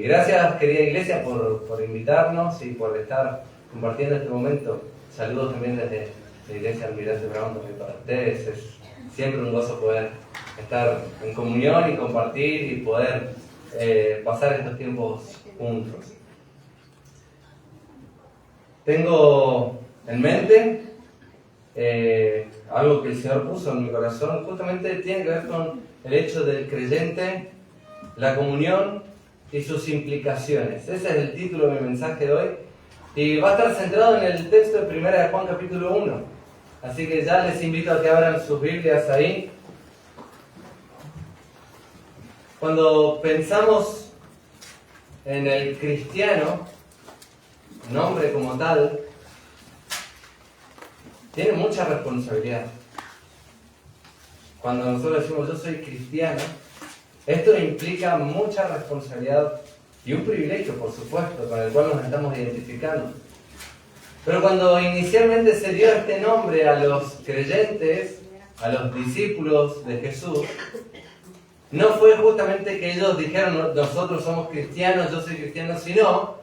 Gracias, querida iglesia, por invitarnos y por estar compartiendo este momento. Saludos también desde la iglesia Almirante Brown, también para ustedes. Es siempre un gozo poder estar en comunión y compartir y poder pasar estos tiempos juntos. Tengo en mente algo que el Señor puso en mi corazón. Justamente tiene que ver con el hecho del creyente, la comunión y sus implicaciones. Ese es el título de mi mensaje de hoy. Y va a estar centrado en el texto de 1 de Juan capítulo 1. Así que ya les invito a que abran sus Biblias ahí. Cuando pensamos en el cristiano, nombre como tal, tiene mucha responsabilidad. Cuando nosotros decimos yo soy cristiano, esto implica mucha responsabilidad y un privilegio, por supuesto, con el cual nos estamos identificando. Pero cuando inicialmente se dio este nombre a los creyentes, a los discípulos de Jesús, no fue justamente que ellos dijeron nosotros somos cristianos, yo soy cristiano, sino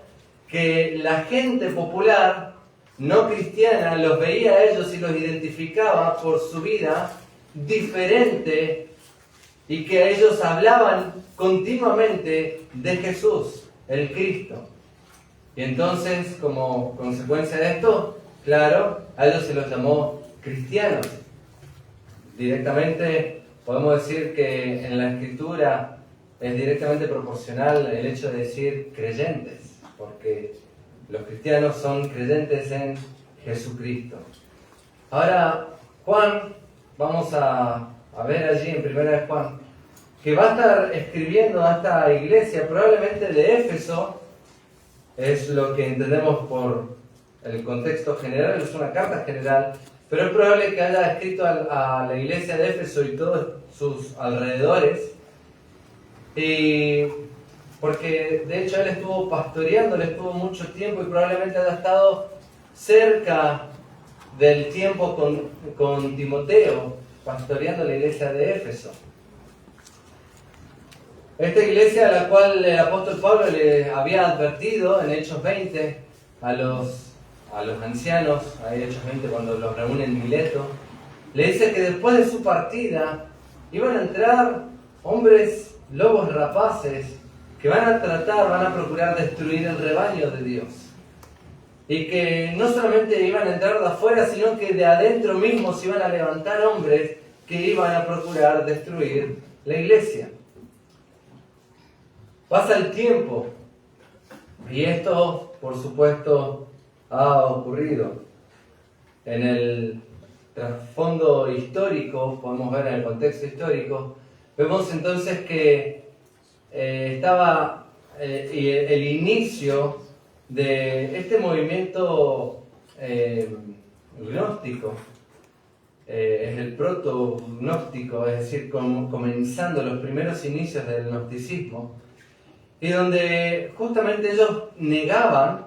que la gente popular no cristiana los veía a ellos y los identificaba por su vida diferente y que ellos hablaban continuamente de Jesús, el Cristo. Y entonces, como consecuencia de esto, claro, a ellos se los llamó cristianos. Directamente podemos decir que en la Escritura es directamente proporcional el hecho de decir creyentes, porque los cristianos son creyentes en Jesucristo. Ahora, Juan, vamos a ver allí en 1 de Juan, que va a estar escribiendo a esta iglesia, probablemente de Éfeso, es lo que entendemos por el contexto general, es una carta general, pero es probable que haya escrito a la iglesia de Éfeso y todos sus alrededores, y porque de hecho él estuvo pastoreando, él estuvo mucho tiempo y probablemente haya estado cerca del tiempo con Timoteo, pastoreando la iglesia de Éfeso. Esta iglesia a la cual el apóstol Pablo le había advertido en Hechos 20 a los ancianos, ahí Hechos 20 cuando los reúne en Mileto, le dice que después de su partida iban a entrar hombres lobos rapaces que van a procurar destruir el rebaño de Dios. Y que no solamente iban a entrar de afuera, sino que de adentro mismo se iban a levantar hombres que iban a procurar destruir la iglesia. Pasa el tiempo y esto, por supuesto, ha ocurrido. En el trasfondo histórico, podemos ver en el contexto histórico, vemos entonces que estaba el inicio de este movimiento gnóstico, es el proto-gnóstico, es decir, comenzando los primeros inicios del gnosticismo, y donde justamente ellos negaban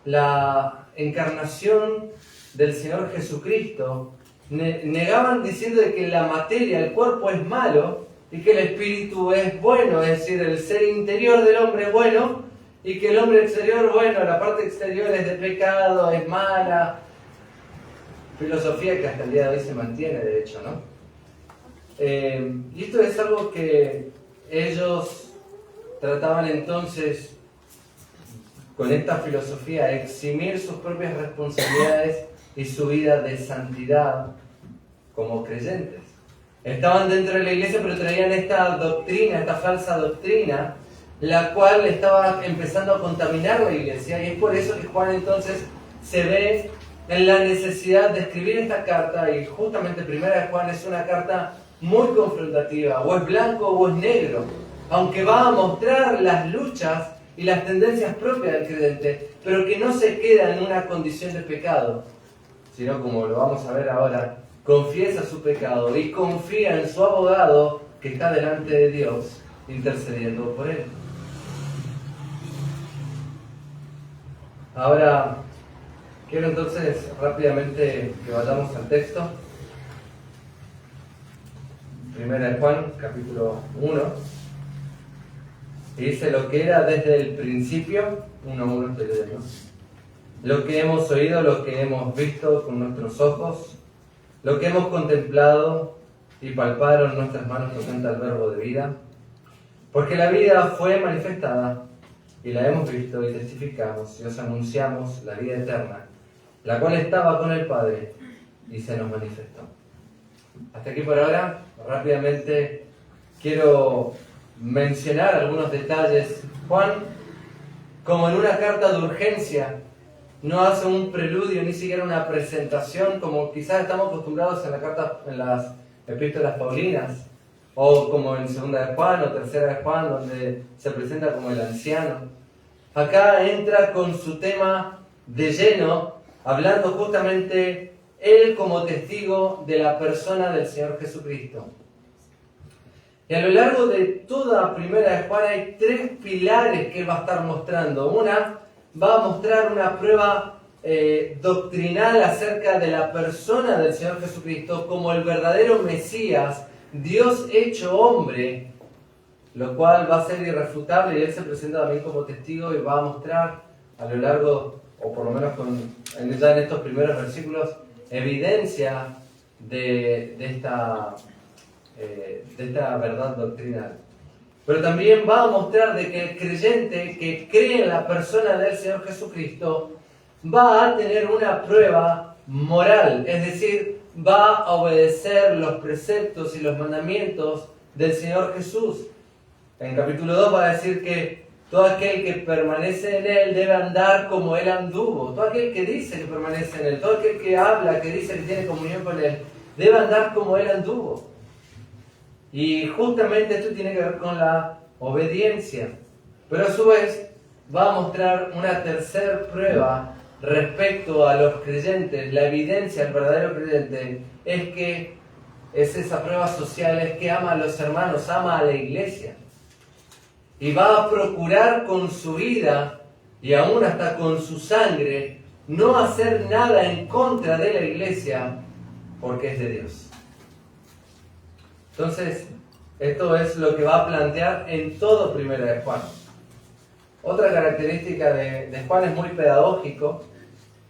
la encarnación del Señor Jesucristo, negaban diciendo de que la materia, el cuerpo es malo y que el espíritu es bueno, es decir, el ser interior del hombre es bueno y que el hombre exterior, bueno, la parte exterior es de pecado, es mala. Filosofía que hasta el día de hoy se mantiene, de hecho, ¿no? Y esto es algo que ellos trataban entonces, con esta filosofía, eximir sus propias responsabilidades y su vida de santidad como creyentes. Estaban dentro de la iglesia, pero traían esta doctrina, esta falsa doctrina, la cual estaba empezando a contaminar la iglesia, y es por eso que Juan entonces se ve en la necesidad de escribir esta carta, y justamente 1 de Juan es una carta muy confrontativa, o es blanco o es negro, aunque va a mostrar las luchas y las tendencias propias del creyente, pero que no se queda en una condición de pecado, sino, como lo vamos a ver ahora, confiesa su pecado y confía en su abogado que está delante de Dios intercediendo por él. Ahora, quiero entonces rápidamente que vayamos al texto. 1 de Juan, capítulo 1. Y dice lo que era desde el principio, uno a uno estoy leyendo, lo que hemos oído, lo que hemos visto con nuestros ojos, lo que hemos contemplado y palparon nuestras manos tocante al verbo de vida, porque la vida fue manifestada y la hemos visto y testificamos y os anunciamos la vida eterna, la cual estaba con el Padre y se nos manifestó. Hasta aquí por ahora. Rápidamente quiero mencionar algunos detalles. Juan, como en una carta de urgencia, no hace un preludio, ni siquiera una presentación, como quizás estamos acostumbrados en las epístolas paulinas, o como en segunda de Juan o tercera de Juan, donde se presenta como el anciano. Acá entra con su tema de lleno, hablando justamente él como testigo de la persona del Señor Jesucristo. Y a lo largo de toda primera de Juan hay tres pilares que él va a estar mostrando. Una, va a mostrar una prueba doctrinal acerca de la persona del Señor Jesucristo como el verdadero Mesías, Dios hecho hombre, lo cual va a ser irrefutable, y él se presenta también como testigo y va a mostrar a lo largo, o por lo menos ya en estos primeros versículos, evidencia de esta verdad doctrinal. Pero también va a mostrar de que el creyente que cree en la persona del Señor Jesucristo va a tener una prueba moral, es decir, va a obedecer los preceptos y los mandamientos del Señor Jesús. En capítulo 2 va a decir que todo aquel que permanece en Él debe andar como Él anduvo. Todo aquel que dice que permanece en Él, todo aquel que habla, que dice que tiene comunión con Él, debe andar como Él anduvo. Y justamente esto tiene que ver con la obediencia. Pero a su vez va a mostrar una tercera prueba respecto a los creyentes. La evidencia del verdadero creyente es esa prueba social, es que ama a los hermanos, ama a la iglesia. Y va a procurar con su vida y aún hasta con su sangre no hacer nada en contra de la iglesia porque es de Dios. Entonces, esto es lo que va a plantear en todo Primera de Juan. Otra característica de Juan es muy pedagógico,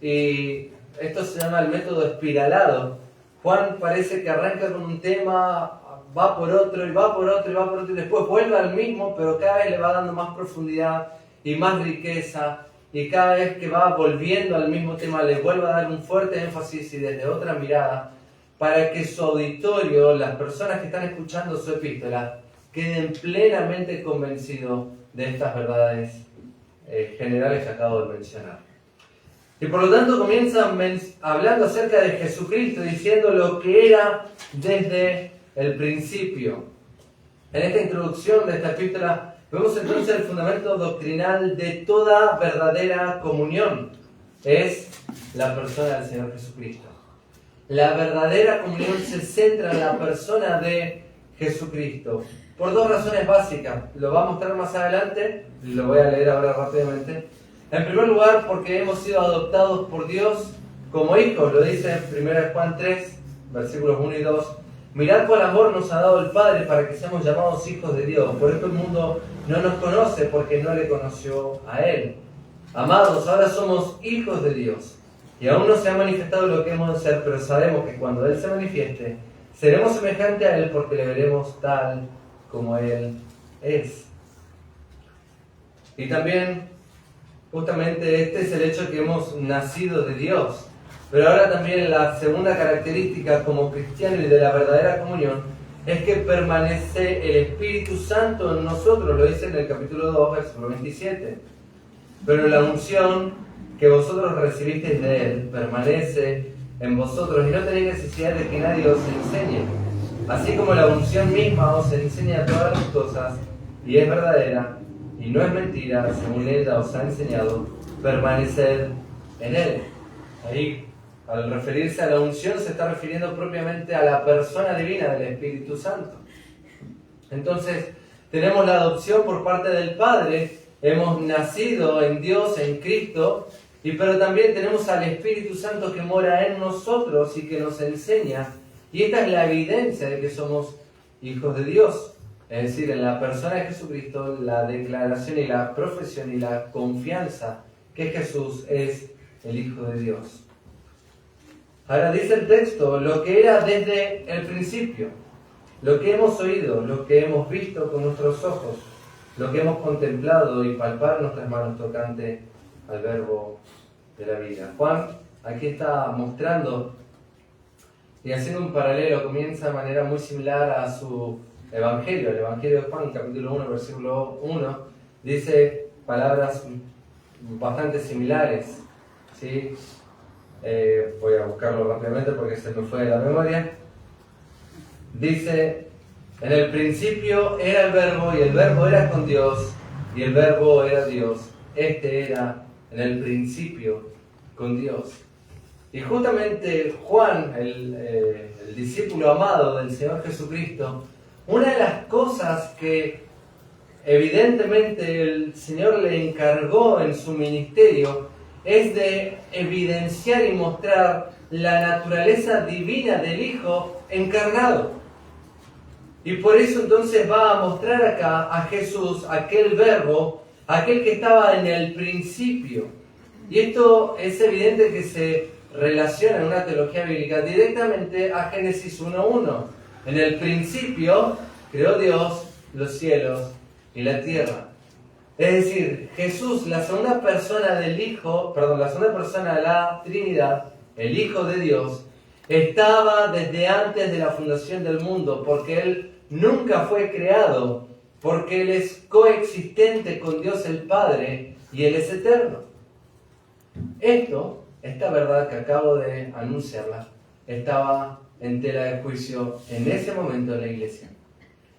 y esto se llama el método espiralado. Juan parece que arranca con un tema, va por otro, y va por otro, y va por otro, y después vuelve al mismo, pero cada vez le va dando más profundidad y más riqueza, y cada vez que va volviendo al mismo tema le vuelve a dar un fuerte énfasis y desde otra mirada, para que su auditorio, las personas que están escuchando su epístola, queden plenamente convencidos de estas verdades generales que acabo de mencionar. Y por lo tanto comienza hablando acerca de Jesucristo, diciendo lo que era desde el principio. En esta introducción de esta epístola vemos entonces el fundamento doctrinal de toda verdadera comunión. Es la persona del Señor Jesucristo. La verdadera comunión se centra en la persona de Jesucristo, por dos razones básicas. Lo va a mostrar más adelante, lo voy a leer ahora rápidamente. En primer lugar, porque hemos sido adoptados por Dios como hijos, lo dice en 1 Juan 3, versículos 1 y 2. Mirad cuál amor nos ha dado el Padre para que seamos llamados hijos de Dios. Por esto el mundo no nos conoce, porque no le conoció a Él. Amados, ahora somos hijos de Dios. Y aún no se ha manifestado lo que hemos de ser, pero sabemos que cuando Él se manifieste, seremos semejantes a Él, porque le veremos tal como Él es. Y también, justamente este es el hecho que hemos nacido de Dios. Pero ahora también la segunda característica como cristiano y de la verdadera comunión es que permanece el Espíritu Santo en nosotros, lo dice en el capítulo 2, versículo 27. Pero la unción que vosotros recibisteis de Él permanece en vosotros y no tenéis necesidad de que nadie os enseñe. Así como la unción misma os enseña todas las cosas y es verdadera y no es mentira, según ella os ha enseñado, permaneced en Él. Ahí, al referirse a la unción, se está refiriendo propiamente a la persona divina del Espíritu Santo. Entonces, tenemos la adopción por parte del Padre, hemos nacido en Dios, en Cristo, pero también tenemos al Espíritu Santo que mora en nosotros y que nos enseña. Y esta es la evidencia de que somos hijos de Dios. Es decir, en la persona de Jesucristo, la declaración y la profesión y la confianza que Jesús es el Hijo de Dios. Ahora dice el texto, lo que era desde el principio, lo que hemos oído, lo que hemos visto con nuestros ojos, lo que hemos contemplado y palpado nuestras manos tocante al verbo de la vida. Juan aquí está mostrando y haciendo un paralelo, comienza de manera muy similar a su Evangelio. El Evangelio de Juan, capítulo 1, versículo 1, dice palabras bastante similares, ¿sí? Voy a buscarlo rápidamente porque se me fue de la memoria. Dice, en el principio era el verbo y el verbo era con Dios y el verbo era Dios. Este era en el principio con Dios. Y justamente Juan, el discípulo amado del Señor Jesucristo, una de las cosas que evidentemente el Señor le encargó en su ministerio es de evidenciar y mostrar la naturaleza divina del Hijo encarnado. Y por eso entonces va a mostrar acá a Jesús, aquel verbo, aquel que estaba en el principio. Y esto es evidente que se relaciona en una teología bíblica directamente a Génesis 1:1. En el principio creó Dios los cielos y la tierra. Es decir, Jesús, la segunda persona del Hijo, la segunda persona de la Trinidad, el Hijo de Dios, estaba desde antes de la fundación del mundo, porque Él nunca fue creado, porque Él es coexistente con Dios el Padre y Él es eterno. Esta verdad que acabo de anunciarla, estaba en tela de juicio en ese momento en la iglesia.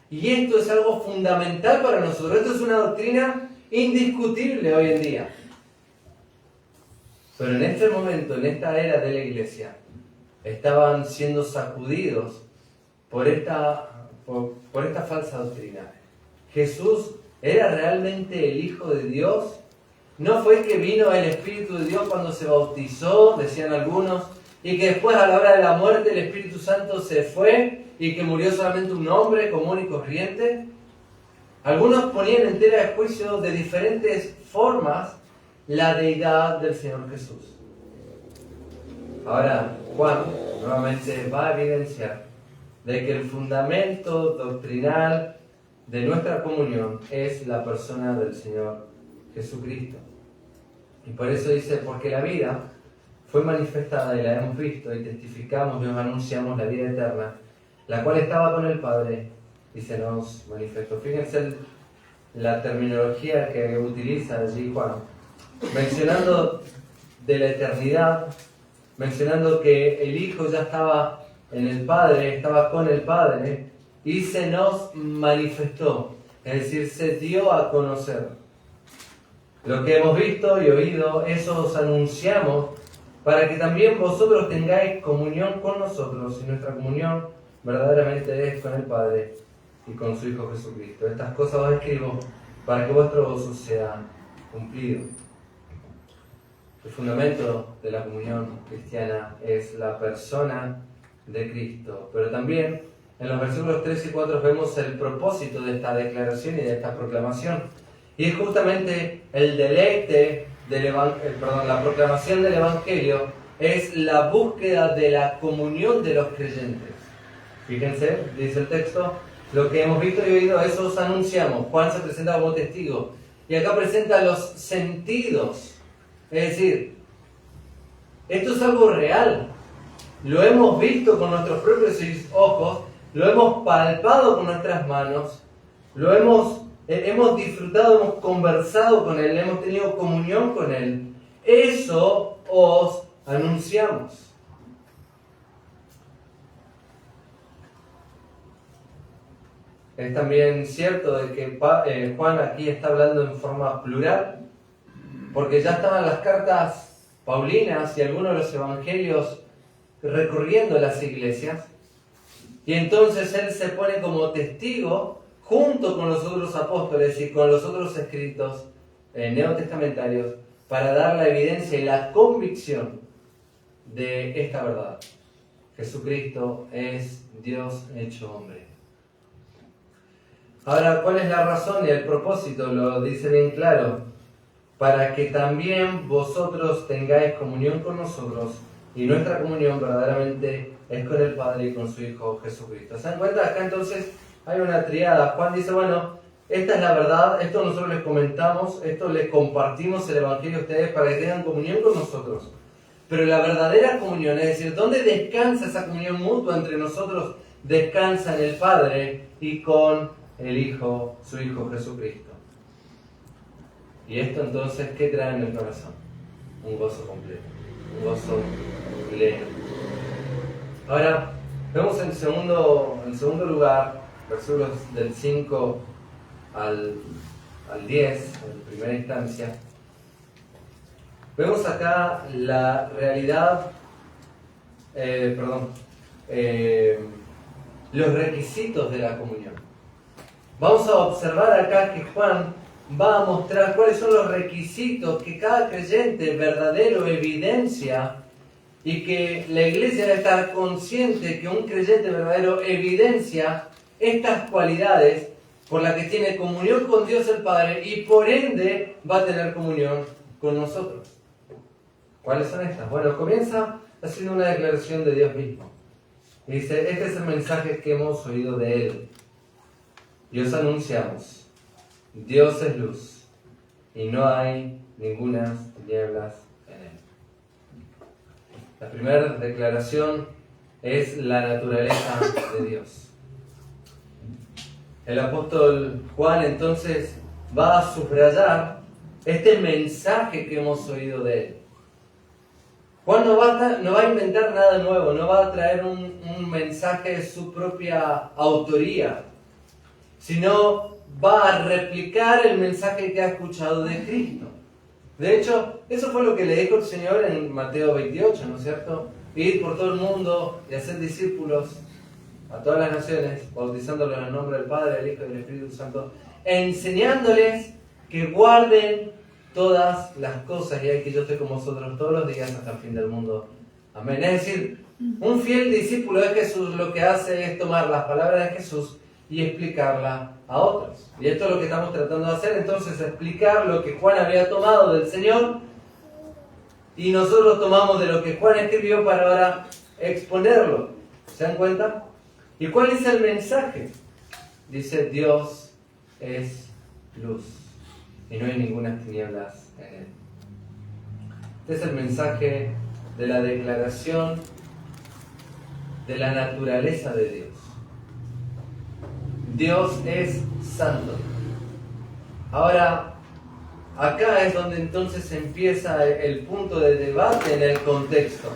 Y esto es algo fundamental para nosotros. Esto es una doctrina indiscutible hoy en día. Pero en este momento, en esta era de la iglesia, estaban siendo sacudidos por esta falsa doctrina. Jesús era realmente el Hijo de Dios. No fue que vino el Espíritu de Dios cuando se bautizó, decían algunos, y que después a la hora de la muerte el Espíritu Santo se fue y que murió solamente un hombre común y corriente. Algunos ponían en tela de juicio de diferentes formas la deidad del Señor Jesús. Ahora, Juan nuevamente va a evidenciar de que el fundamento doctrinal de nuestra comunión es la persona del Señor Jesucristo. Y por eso dice, porque la vida fue manifestada y la hemos visto y testificamos y os anunciamos la vida eterna, la cual estaba con el Padre y se nos manifestó. Fíjense la terminología que utiliza allí Juan, mencionando de la eternidad, mencionando que el Hijo ya estaba en el Padre, estaba con el Padre y se nos manifestó, es decir, se dio a conocer. Lo que hemos visto y oído, eso os anunciamos, para que también vosotros tengáis comunión con nosotros, y nuestra comunión verdaderamente es con el Padre y con su Hijo Jesucristo. Estas cosas os escribo para que vuestro gozo sea cumplido. El fundamento de la comunión cristiana es la persona de Cristo, pero también en los versículos 3 y 4 vemos el propósito de esta declaración y de esta proclamación. Y es justamente el deleite la proclamación del Evangelio es la búsqueda de la comunión de los creyentes. Fíjense, dice el texto, lo que hemos visto y oído, eso os anunciamos. Juan se presenta como testigo. Y acá presenta los sentidos. Es decir, esto es algo real. Lo hemos visto con nuestros propios ojos, lo hemos palpado con nuestras manos, lo hemos disfrutado, hemos conversado con Él, hemos tenido comunión con Él. Eso os anunciamos. Es también cierto de que Juan aquí está hablando en forma plural, porque ya estaban las cartas paulinas y algunos de los evangelios recorriendo las iglesias, y entonces él se pone como testigo junto con los otros apóstoles y con los otros escritos neotestamentarios para dar la evidencia y la convicción de esta verdad. Jesucristo es Dios hecho hombre. Ahora, ¿cuál es la razón y el propósito? Lo dice bien claro. Para que también vosotros tengáis comunión con nosotros, y nuestra comunión verdaderamente es con el Padre y con su Hijo Jesucristo. ¿Se dan cuenta? Acá entonces hay una triada. Juan dice, bueno, esta es la verdad, esto nosotros les comentamos, esto les compartimos el Evangelio a ustedes para que tengan comunión con nosotros. Pero la verdadera comunión, es decir, ¿dónde descansa esa comunión mutua entre nosotros? Descansa en el Padre y con el Hijo, su Hijo Jesucristo. Y esto entonces, ¿qué trae en el corazón? Un gozo completo, un gozo pleno. Ahora, vemos en segundo lugar, versículos del 5 al 10, en primera instancia. Vemos acá la realidad, los requisitos de la comunión. Vamos a observar acá que Juan va a mostrar cuáles son los requisitos que cada creyente verdadero evidencia, y que la iglesia debe estar consciente que un creyente verdadero evidencia estas cualidades por las que tiene comunión con Dios el Padre y por ende va a tener comunión con nosotros. ¿Cuáles son estas? Bueno, comienza haciendo una declaración de Dios mismo. Y dice, este es el mensaje que hemos oído de Él. Y os anunciamos, Dios es luz, y no hay ninguna tinieblas en Él. La primera declaración es la naturaleza de Dios. El apóstol Juan entonces va a subrayar este mensaje que hemos oído de Él. Juan no va a inventar nada nuevo, no va a traer un mensaje de su propia autoría, sino va a replicar el mensaje que ha escuchado de Cristo. De hecho, eso fue lo que le dijo el Señor en Mateo 28, ¿no es cierto? Ir por todo el mundo y hacer discípulos a todas las naciones, bautizándolos en el nombre del Padre, del Hijo y del Espíritu Santo, enseñándoles que guarden todas las cosas, y aquí yo estoy con vosotros todos los días hasta el fin del mundo. Amén. Es decir, un fiel discípulo de Jesús lo que hace es tomar las palabras de Jesús y explicarla a otros. Y esto es lo que estamos tratando de hacer, entonces, explicar lo que Juan había tomado del Señor y nosotros tomamos de lo que Juan escribió para ahora exponerlo. ¿Se dan cuenta? ¿Y cuál es el mensaje? Dice, Dios es luz y no hay ninguna tinieblas en Él. Este es el mensaje de la declaración de la naturaleza de Dios. Dios es santo. Ahora, acá es donde entonces empieza el punto de debate en el contexto.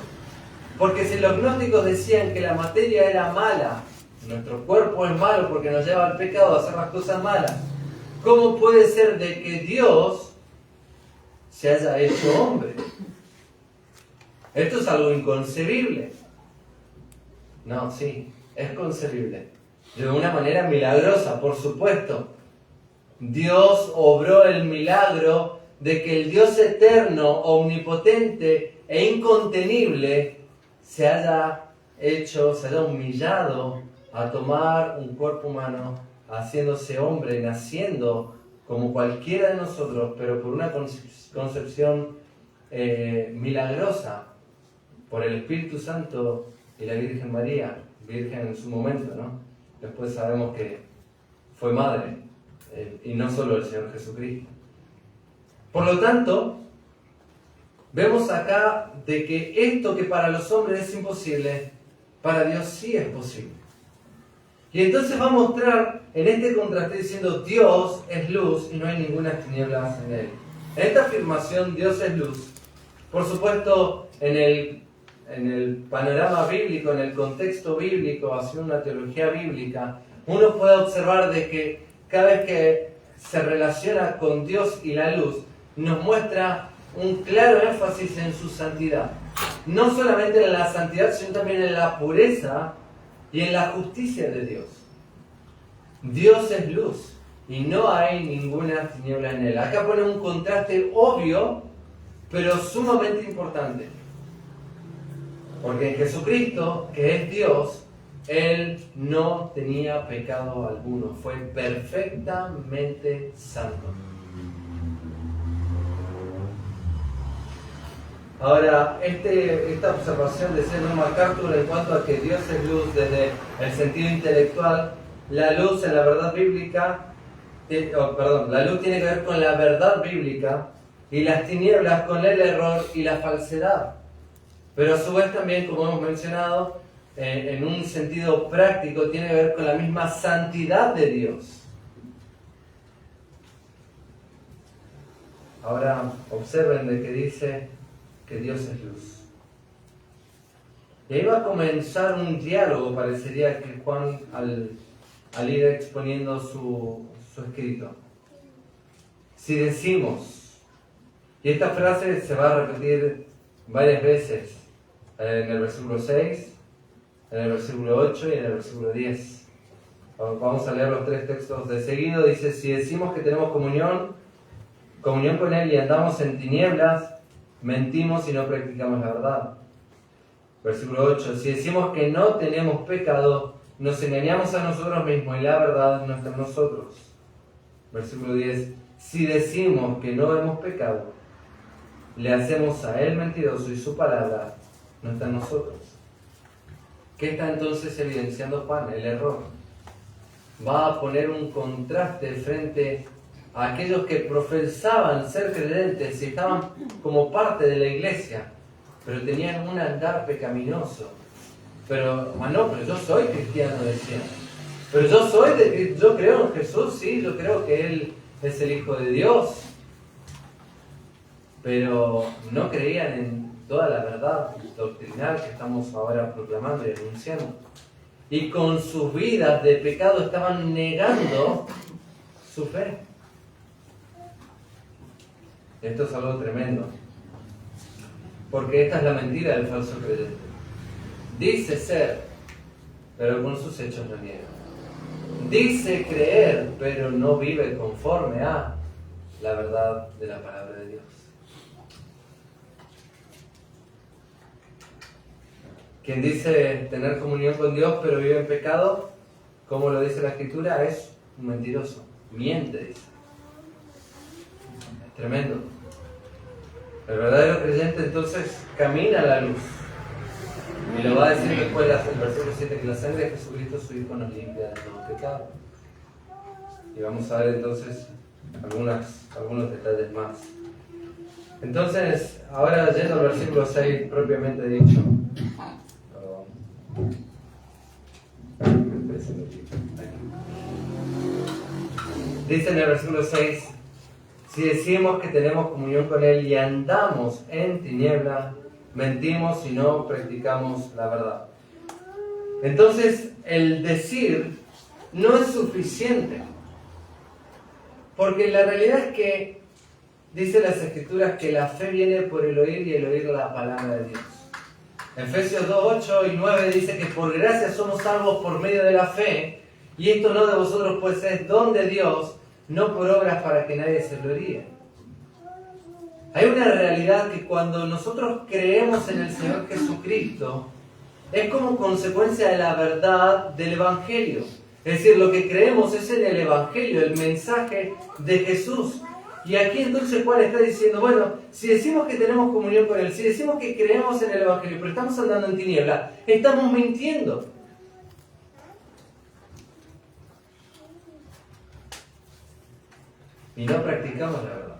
Porque si los gnósticos decían que la materia era mala, nuestro cuerpo es malo porque nos lleva al pecado, a hacer las cosas malas, ¿cómo puede ser de que Dios se haya hecho hombre? Esto es algo inconcebible. No, sí, es concebible. De una manera milagrosa, por supuesto. Dios obró el milagro de que el Dios eterno, omnipotente e incontenible se haya humillado a tomar un cuerpo humano, haciéndose hombre, naciendo como cualquiera de nosotros, pero por una concepción milagrosa, por el Espíritu Santo y la Virgen María, virgen en su momento, ¿no? Después sabemos que fue madre, y no solo el Señor Jesucristo. Por lo tanto, vemos acá de que esto que para los hombres es imposible, para Dios sí es posible. Y entonces va a mostrar en este contraste diciendo Dios es luz y no hay ninguna tinieblas en Él. En esta afirmación, Dios es luz, por supuesto, en el panorama bíblico, en el contexto bíblico, haciendo una teología bíblica, uno puede observar de que cada vez que se relaciona con Dios y la luz, nos muestra un claro énfasis en su santidad. No solamente en la santidad, sino también en la pureza y en la justicia de Dios. Dios es luz y no hay ninguna tiniebla en Él. Acá pone un contraste obvio, pero sumamente importante. Porque en Jesucristo, que es Dios, Él no tenía pecado alguno, fue perfectamente santo. Ahora, esta observación de John MacArthur en cuanto a que Dios es luz desde el sentido intelectual, la luz en la verdad bíblica, la luz tiene que ver con la verdad bíblica y las tinieblas con el error y la falsedad. Pero a su vez también, como hemos mencionado, en un sentido práctico tiene que ver con la misma santidad de Dios. Ahora observen de que dice que Dios es luz. Y ahí va a comenzar un diálogo, parecería que Juan al ir exponiendo su escrito. Si decimos, y esta frase se va a repetir varias veces en el versículo 6, en el versículo 8 y en el versículo 10. Vamos a leer los tres textos de seguido. Dice, si decimos que tenemos comunión con Él y andamos en tinieblas, mentimos y no practicamos la verdad. Versículo 8, si decimos que no tenemos pecado, nos engañamos a nosotros mismos y la verdad no está en nosotros. Versículo 10, si decimos que no hemos pecado, le hacemos a Él mentiroso y su palabra no está en nosotros. ¿Qué está entonces evidenciando Juan? El error. Va a poner un contraste frente a aquellos que profesaban ser creyentes y estaban como parte de la iglesia, pero tenían un andar pecaminoso. Pero yo soy cristiano, decían. Pero yo creo en Jesús, sí, yo creo que Él es el Hijo de Dios. Pero no creían en toda la verdad doctrinal que estamos ahora proclamando y anunciando. Y con sus vidas de pecado estaban negando su fe. Esto es algo tremendo. Porque esta es la mentira del falso creyente. Dice ser, pero con sus hechos lo niega. Dice creer, pero no vive conforme a la verdad de la palabra de Dios. Quien dice tener comunión con Dios, pero vive en pecado, como lo dice la Escritura, es un mentiroso. Miente, dice. Es tremendo. El verdadero creyente entonces camina a la luz. Y lo va a decir después el versículo 7, que la sangre de Jesucristo su Hijo nos limpia de todo pecado. Y vamos a ver entonces algunos detalles más. Entonces, ahora yendo al versículo 6 propiamente dicho. Dice en el versículo 6, si decimos que tenemos comunión con Él y andamos en tinieblas, mentimos y no practicamos la verdad. Entonces, el decir no es suficiente. Porque la realidad es que, dice las Escrituras, que la fe viene por el oír y el oír la palabra de Dios. Efesios 2, 8 y 9 dice que por gracia somos salvos por medio de la fe, y esto no de vosotros, pues es don de Dios, no por obras para que nadie se gloríe. Hay una realidad que cuando nosotros creemos en el Señor Jesucristo, es como consecuencia de la verdad del Evangelio. Es decir, lo que creemos es en el Evangelio, el mensaje de Jesús. Y aquí entonces Juan está diciendo, bueno, si decimos que tenemos comunión con Él, si decimos que creemos en el Evangelio, pero estamos andando en tinieblas, estamos mintiendo. Y no practicamos la verdad.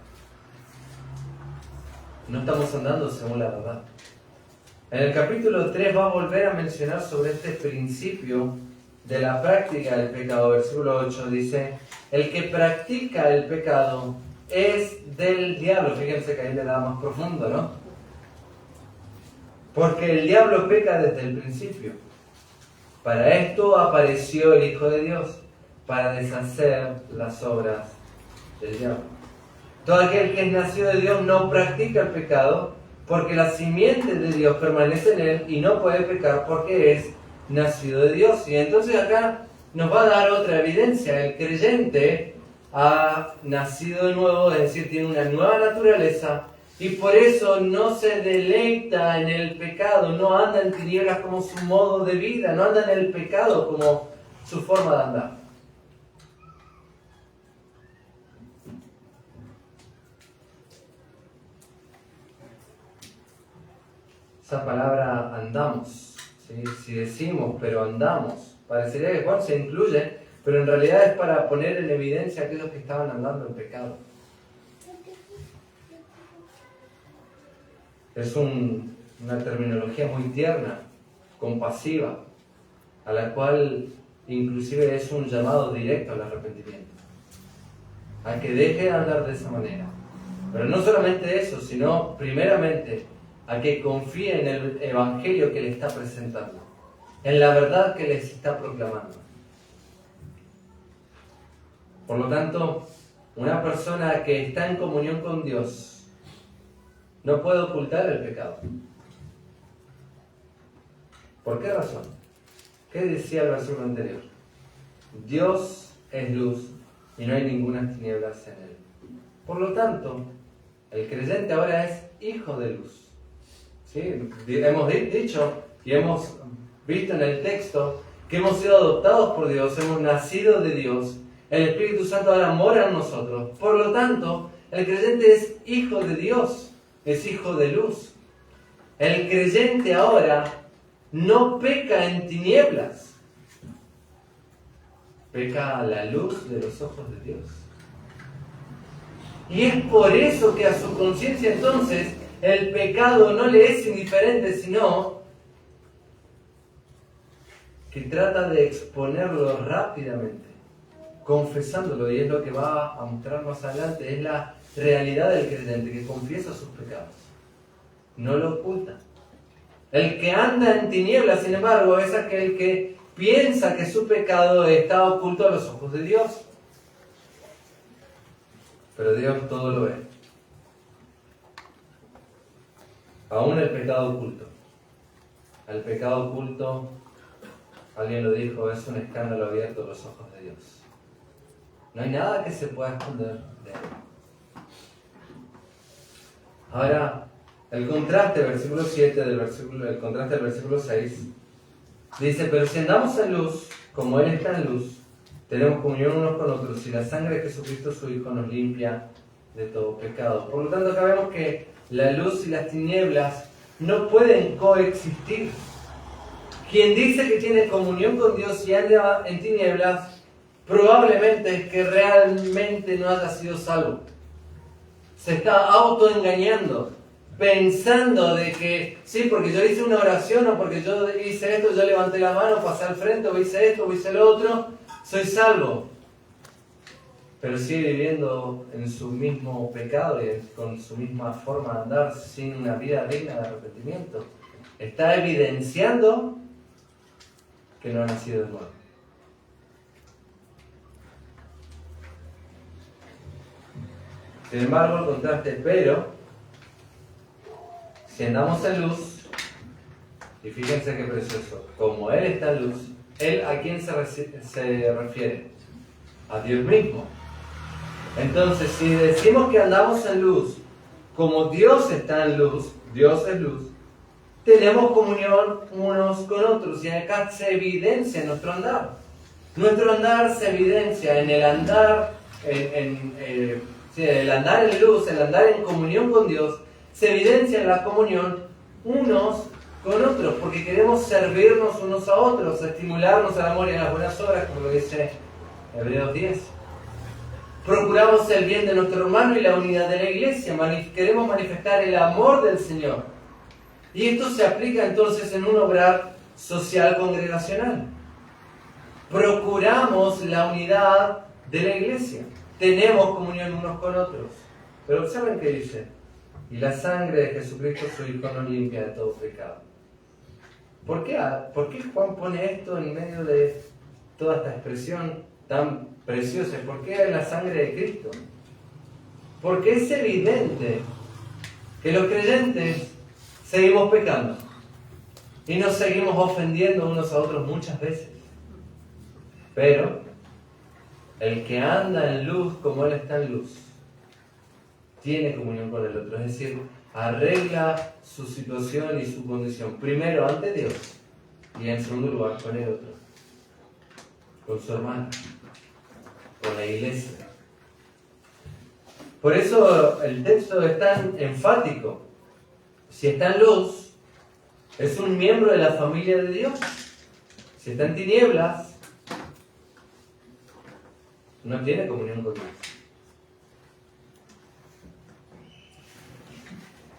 No estamos andando según la verdad. En el capítulo 3 va a volver a mencionar sobre este principio de la práctica del pecado. Versículo 8 dice, el que practica el pecado es del diablo. Fíjense que ahí le da más profundo, ¿no? Porque el diablo peca desde el principio. Para esto apareció el Hijo de Dios, para deshacer las obras del diablo. Todo aquel que es nacido de Dios no practica el pecado, porque la simiente de Dios permanece en él y no puede pecar porque es nacido de Dios. Y entonces acá nos va a dar otra evidencia. El creyente ha nacido de nuevo, es decir, tiene una nueva naturaleza y por eso no se deleita en el pecado, no anda en tinieblas como su modo de vida, no anda en el pecado como su forma de andar. Esa palabra andamos, ¿sí? Si decimos pero andamos, parecería que Juan se incluye, pero en realidad es para poner en evidencia a aquellos que estaban andando en pecado. Es una terminología muy tierna, compasiva, a la cual inclusive es un llamado directo al arrepentimiento, a que deje de andar de esa manera. Pero no solamente eso, sino primeramente a que confíe en el evangelio que le está presentando, en la verdad que les está proclamando. Por lo tanto, una persona que está en comunión con Dios no puede ocultar el pecado. ¿Por qué razón? ¿Qué decía el versículo anterior? Dios es luz y no hay ninguna tinieblas en él. Por lo tanto, el creyente ahora es hijo de luz. ¿Sí? Hemos dicho y hemos visto en el texto que hemos sido adoptados por Dios, hemos nacido de Dios, el Espíritu Santo ahora mora en nosotros. Por lo tanto, el creyente es hijo de Dios, es hijo de luz. El creyente ahora no peca en tinieblas, peca a la luz de los ojos de Dios. Y es por eso que a su conciencia entonces el pecado no le es indiferente, sino que trata de exponerlo rápidamente, confesándolo, y es lo que va a mostrar más adelante, es la realidad del creyente, que confiesa sus pecados, no lo oculta. El que anda en tinieblas, sin embargo, es aquel que piensa que su pecado está oculto a los ojos de Dios. Pero Dios todo lo ve. Aún el pecado oculto. El pecado oculto, alguien lo dijo, es un escándalo abierto a los ojos de Dios. No hay nada que se pueda esconder de él. Ahora, el contraste, versículo 7, el contraste del versículo 6, dice, pero si andamos en luz, como Él está en luz, tenemos comunión unos con otros, y la sangre de Jesucristo su Hijo nos limpia de todo pecado. Por lo tanto, acá vemos que la luz y las tinieblas no pueden coexistir. Quien dice que tiene comunión con Dios y anda en tinieblas, probablemente es que realmente no haya sido salvo. Se está autoengañando, pensando de que, sí, porque yo hice una oración, o porque yo hice esto, yo levanté la mano, pasé al frente, o hice esto, o hice lo otro, soy salvo. Pero sigue viviendo en su mismo pecado y con su misma forma de andar, sin una vida digna de arrepentimiento. Está evidenciando que no ha nacido de nuevo. Sin embargo, el contraste, pero si andamos en luz, y fíjense qué precioso, como Él está en luz, Él, ¿a quién se refiere? A Dios mismo. Entonces, si decimos que andamos en luz, como Dios está en luz, Dios es luz, tenemos comunión unos con otros, y acá se evidencia nuestro andar. Nuestro andar se evidencia en el andar, el andar en luz, el andar en comunión con Dios, se evidencia en la comunión unos con otros, porque queremos servirnos unos a otros, estimularnos al amor y a las buenas obras, como lo dice Hebreos 10. Procuramos el bien de nuestro hermano y la unidad de la iglesia, queremos manifestar el amor del Señor. Y esto se aplica entonces en un obrar social congregacional. Procuramos la unidad de la iglesia, tenemos comunión unos con otros. Pero observen qué dice: y la sangre de Jesucristo su Hijo nos limpia de todo pecado. ¿Por qué Juan pone esto en medio de toda esta expresión tan preciosa? ¿Por qué la sangre de Cristo? Porque es evidente que los creyentes seguimos pecando y nos seguimos ofendiendo unos a otros muchas veces. Pero el que anda en luz como Él está en luz, tiene comunión con el otro, es decir, arregla su situación y su condición, primero ante Dios y en segundo lugar con el otro, con su hermano, con la iglesia. Por eso el texto es tan enfático. Si está en luz, es un miembro de la familia de Dios. Si está en tinieblas, no tiene comunión con Dios.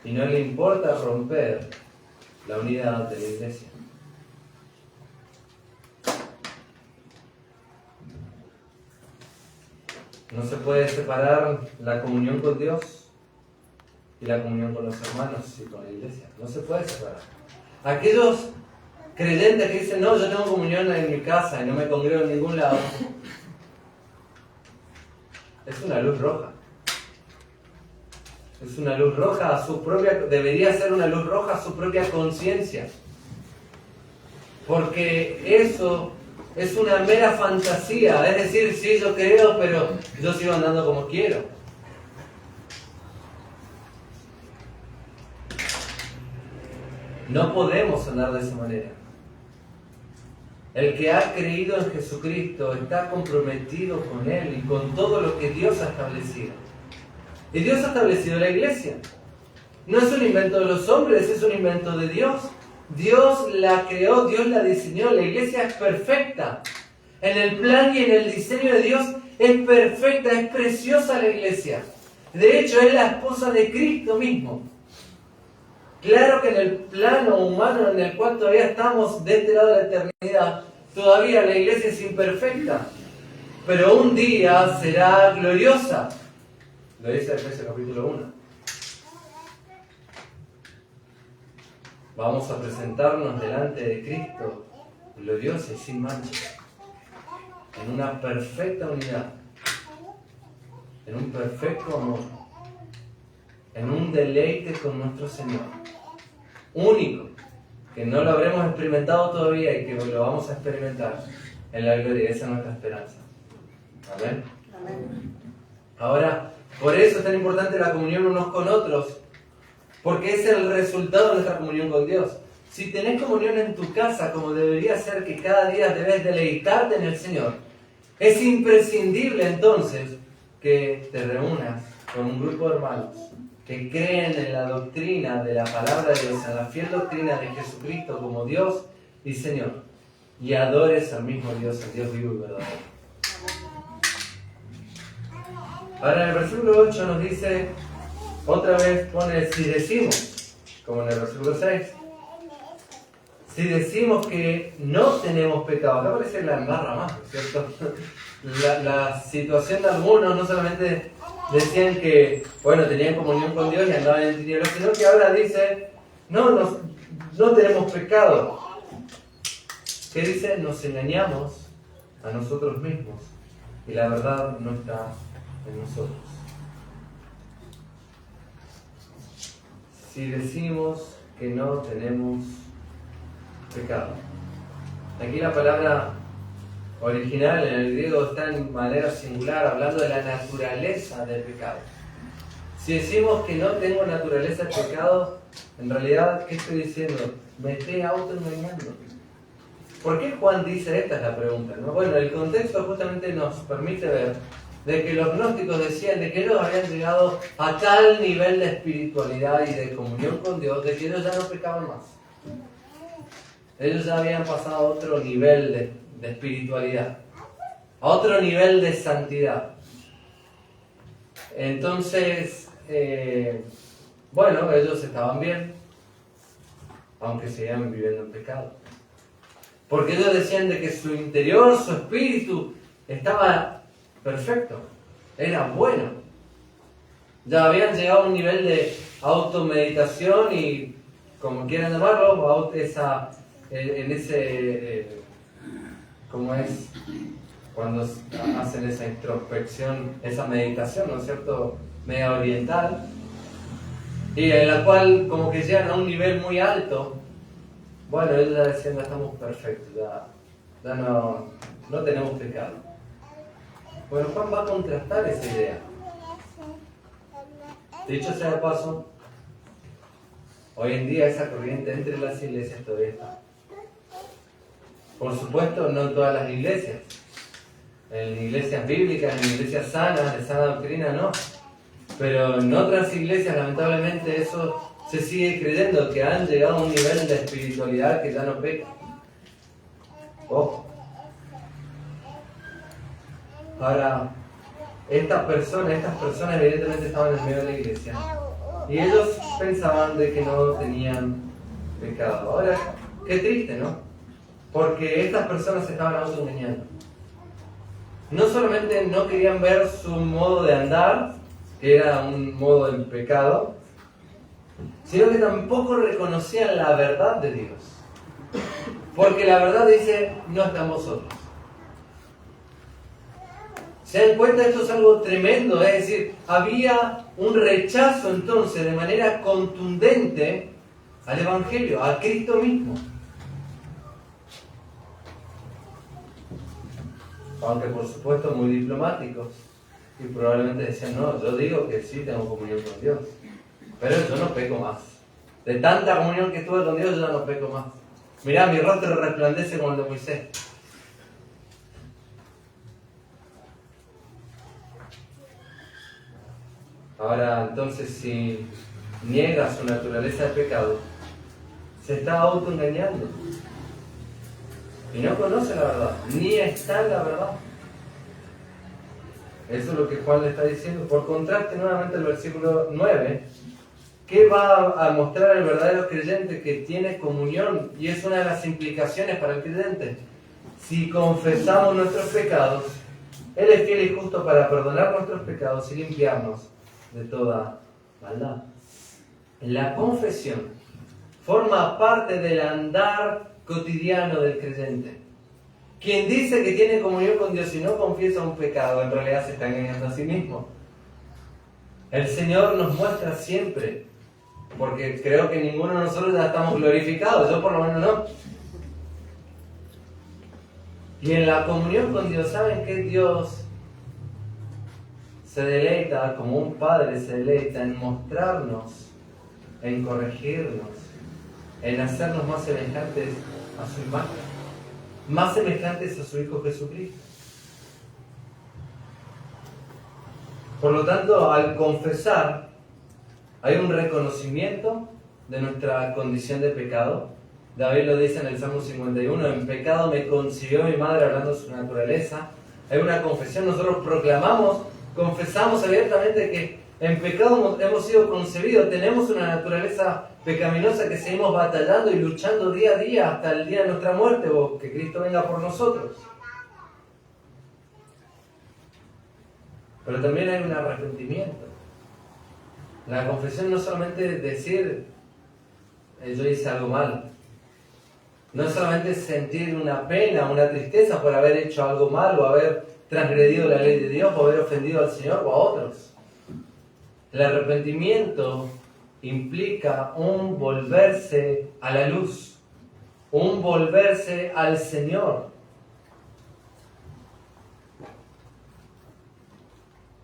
Y no le importa romper la unidad de la iglesia. No se puede separar la comunión con Dios y la comunión con los hermanos y con la iglesia. No se puede separar. Aquellos creyentes que dicen, no, yo tengo comunión en mi casa y no me congrego en ningún lado, es una luz roja. Es una luz roja a su propia, debería ser una luz roja a su propia conciencia. Porque eso es una mera fantasía. Es decir, sí, yo creo, pero yo sigo andando como quiero. No podemos andar de esa manera. El que ha creído en Jesucristo está comprometido con Él y con todo lo que Dios ha establecido. Y Dios ha establecido la iglesia. No es un invento de los hombres, es un invento de Dios. Dios la creó, Dios la diseñó. La iglesia es perfecta. En el plan y en el diseño de Dios es perfecta, es preciosa la iglesia. De hecho, es la esposa de Cristo mismo. Claro que en el plano humano en el cual todavía estamos de este lado de la eternidad, todavía la iglesia es imperfecta. Pero un día será gloriosa. Lo dice Efesios capítulo 1. Vamos a presentarnos delante de Cristo, gloriosa y sin mancha, en una perfecta unidad, en un perfecto amor, en un deleite con nuestro Señor, único, que no lo habremos experimentado todavía y que lo vamos a experimentar en la gloria. Esa es nuestra esperanza. Amén. Amén. Ahora, por eso es tan importante la comunión unos con otros, porque es el resultado de nuestra comunión con Dios. Si tenés comunión en tu casa, como debería ser que cada día debes deleitarte en el Señor, es imprescindible entonces que te reúnas con un grupo de hermanos que creen en la doctrina de la palabra de Dios, en la fiel doctrina de Jesucristo como Dios y Señor, y adores al mismo Dios, el Dios vivo y verdadero. Ahora en el versículo 8 nos dice, otra vez pone, si decimos, como en el versículo 6, si decimos que no tenemos pecado, acá parece la embarra más, ¿cierto? La situación de algunos no solamente decían que, bueno, tenían comunión con Dios y andaban en tinieblas, sino que ahora dice, no tenemos pecado. ¿Qué dice? Nos engañamos a nosotros mismos y la verdad no está en nosotros. Si decimos que no tenemos pecado. Aquí la palabra original en el griego está en manera singular, hablando de la naturaleza del pecado. Si decimos que no tengo naturaleza de pecado, en realidad, ¿qué estoy diciendo? Me estoy autoengañando. ¿Por qué Juan dice esta? Es la pregunta, ¿no? Bueno, el contexto justamente nos permite ver de que los gnósticos decían de que ellos habían llegado a tal nivel de espiritualidad y de comunión con Dios, de que ellos ya no pecaban más. Ellos ya habían pasado a otro nivel de espiritualidad, a otro nivel de santidad. Entonces, bueno, ellos estaban bien, aunque seguían viviendo en pecado. Porque ellos decían de que su interior, su espíritu, estaba perfecto, era bueno. Ya habían llegado a un nivel de automeditación y, como quieran llamarlo, ¿cómo es? Cuando hacen esa introspección, esa meditación, ¿no es cierto?, media oriental, y en la cual como que llegan a un nivel muy alto. Bueno, ellos ya decían, ya estamos perfectos, ya no tenemos pecado. Bueno, Juan va a contrastar esa idea. Dicho sea de paso, hoy en día esa corriente entre las iglesias todavía está. Por supuesto, no en todas las iglesias. En iglesias bíblicas, en iglesias sanas, de sana doctrina, no. Pero en otras iglesias, lamentablemente, eso se sigue creyendo, que han llegado a un nivel de espiritualidad que ya no peca. Ojo. Ahora, estas personas evidentemente estaban en medio de la iglesia. Y ellos pensaban de que no tenían pecado. Ahora, qué triste, ¿no? Porque estas personas se estaban autoengañando. No solamente no querían ver su modo de andar, que era un modo de pecado, sino que tampoco reconocían la verdad de Dios. Porque la verdad dice, no está en vosotros. ¿Se dan cuenta? Esto es algo tremendo, es decir, había un rechazo entonces de manera contundente al Evangelio, a Cristo mismo. Aunque por supuesto muy diplomáticos, y probablemente decían, no, yo digo que sí tengo comunión con Dios, pero yo no peco más. De tanta comunión que tuve con Dios, yo no peco más. Mirá, mi rostro resplandece como el de Moisés. Ahora, entonces, si niega su naturaleza de pecado, se está autoengañando. Y no conoce la verdad, ni está en la verdad. Eso es lo que Juan le está diciendo. Por contraste, nuevamente el versículo 9, que va a mostrar al verdadero creyente que tiene comunión, y es una de las implicaciones para el creyente. Si confesamos nuestros pecados, Él es fiel y justo para perdonar nuestros pecados y limpiarnos de toda maldad. La confesión forma parte del andar cotidiano del creyente. Quien dice que tiene comunión con Dios y no confiesa un pecado, en realidad se está engañando a sí mismo. El Señor nos muestra siempre, porque creo que ninguno de nosotros ya estamos glorificados, yo por lo menos no. Y en la comunión con Dios, ¿saben qué? Dios se deleita, como un padre se deleita, en mostrarnos, en corregirnos, en hacernos más semejantes a su imagen, más semejantes a su Hijo Jesucristo. Por lo tanto, al confesar, hay un reconocimiento de nuestra condición de pecado. David lo dice en el Salmo 51, en pecado me concibió mi madre, hablando de su naturaleza. Hay una confesión, nosotros proclamamos, confesamos abiertamente que en pecado hemos sido concebidos, tenemos una naturaleza pecaminosa que seguimos batallando y luchando día a día hasta el día de nuestra muerte o que Cristo venga por nosotros. Pero también hay un arrepentimiento. La confesión no solamente es decir, yo hice algo mal. No solamente es sentir una pena, una tristeza por haber hecho algo mal o haber transgredido la ley de Dios o haber ofendido al Señor o a otros. El arrepentimiento implica un volverse a la luz, un volverse al Señor.